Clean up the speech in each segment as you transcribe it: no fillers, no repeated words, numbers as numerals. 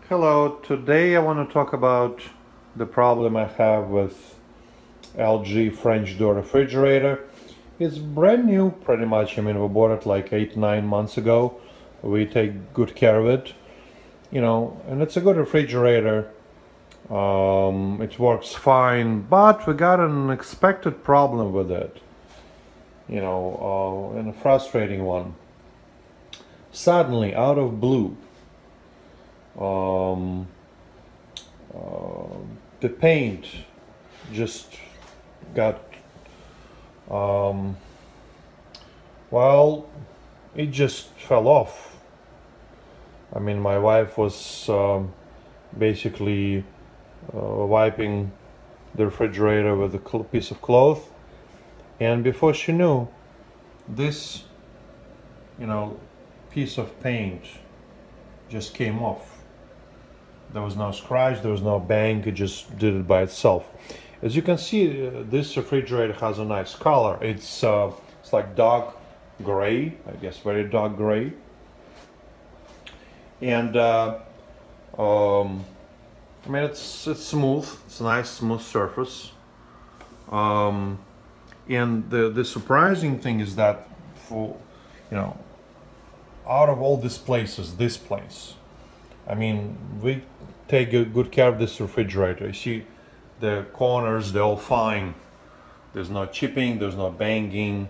Hello, today I want to talk about the problem I have with LG French door refrigerator. It's brand new pretty much. I mean, we bought it like 8, 9 months ago. We take good care of it, and it's a good refrigerator. It works fine, but we got an unexpected problem with it, and a frustrating one. Suddenly, out of blue, um, the paint just got um, well, it just fell off. I mean, my wife was basically wiping the refrigerator with a piece of cloth, and before she knew, this you know piece of paint just came off. There was no scratch, there was no bang, it just did it by itself. As you can see, this refrigerator has a nice color. It's like dark gray, I guess, very dark gray. And I mean, it's smooth. It's a nice smooth surface. Um, and the surprising thing is that for you know out of all these places, this place, I mean, we take good care of this refrigerator. You see, the corners, they're all fine. There's no chipping, there's no banging.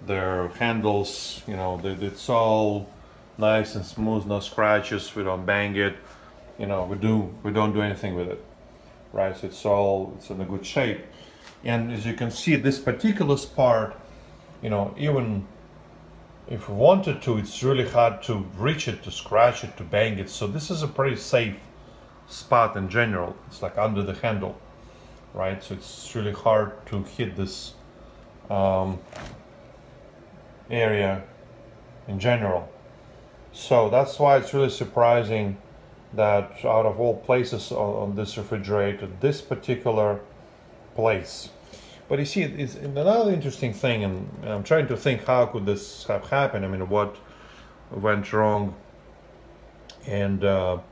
Their handles, it's all nice and smooth, no scratches. We don't bang it. We don't do anything with it, right? So it's in a good shape. And as you can see, this particular part, even if we wanted to, it's really hard to reach it, to scratch it, to bang it. So this is a pretty safe spot in general. It's like under the handle, right? So it's really hard to hit this area in general. So that's why it's really surprising that out of all places on this refrigerator, this particular place. But you see, it's another interesting thing, and I'm trying to think how could this have happened. I mean, what went wrong? And you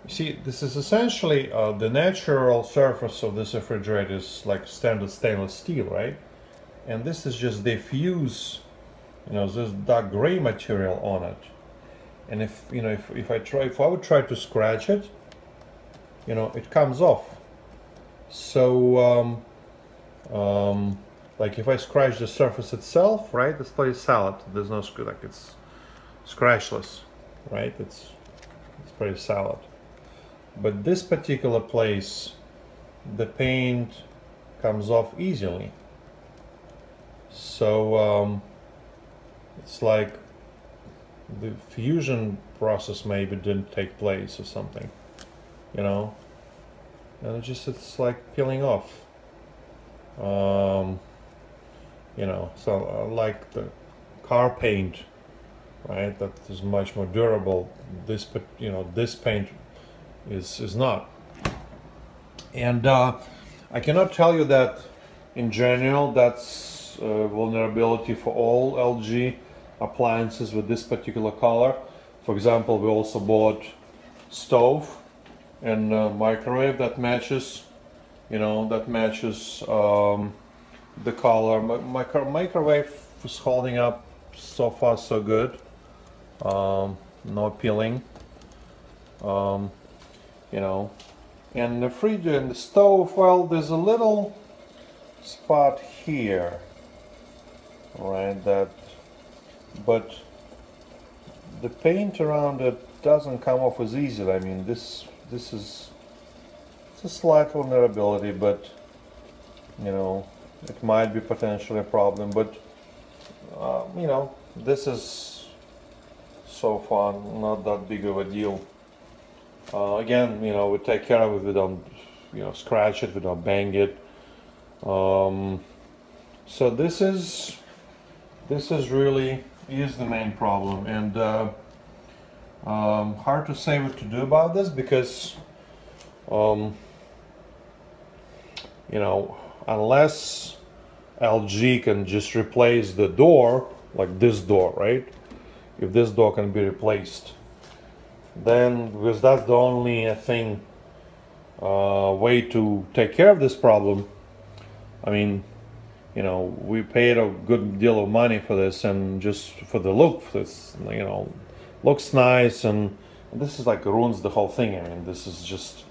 see, this is essentially the natural surface of this refrigerator is like standard stainless steel, right? And this is just diffuse, this dark gray material on it. And if I would try to scratch it, it comes off. So, like if I scratch the surface itself, right, this place is solid. There's no like it's scratchless, right? It's pretty solid. But this particular place, the paint comes off easily. So it's like the fusion process maybe didn't take place or something, and it's like peeling off. So like the car paint, right? That is much more durable. This paint is not. And I cannot tell you that in general that's vulnerability for all LG appliances with this particular color. For example, we also bought stove and microwave that matches, the color. My microwave is holding up so far so good. No peeling. And the fridge and the stove, well, there's a little spot here, right? But the paint around it doesn't come off as easily. I mean, this is it's a slight vulnerability, but it might be potentially a problem. But this is so far not that big of a deal. Again, we take care of it. We don't, scratch it. We don't bang it. So this is really is the main problem, and hard to say what to do about this because unless LG can just replace the door, like this door, right? If this door can be replaced, then, because that's the only thing way to take care of this problem. I mean, you know, we paid a good deal of money for this, and just for the look, this, you know, looks nice, and this is like ruins the whole thing. I mean, this is just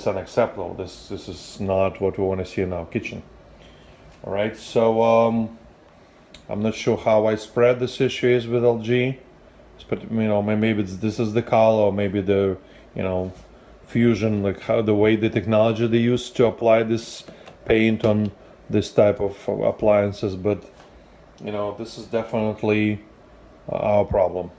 unacceptable. This is not what we want to see in our kitchen. All right, so I'm not sure how widespread this issue is with LG, but you know, maybe this is the color, or maybe the, you know, fusion, like how the way the technology they use to apply this paint on this type of appliances. But you know, this is definitely our problem.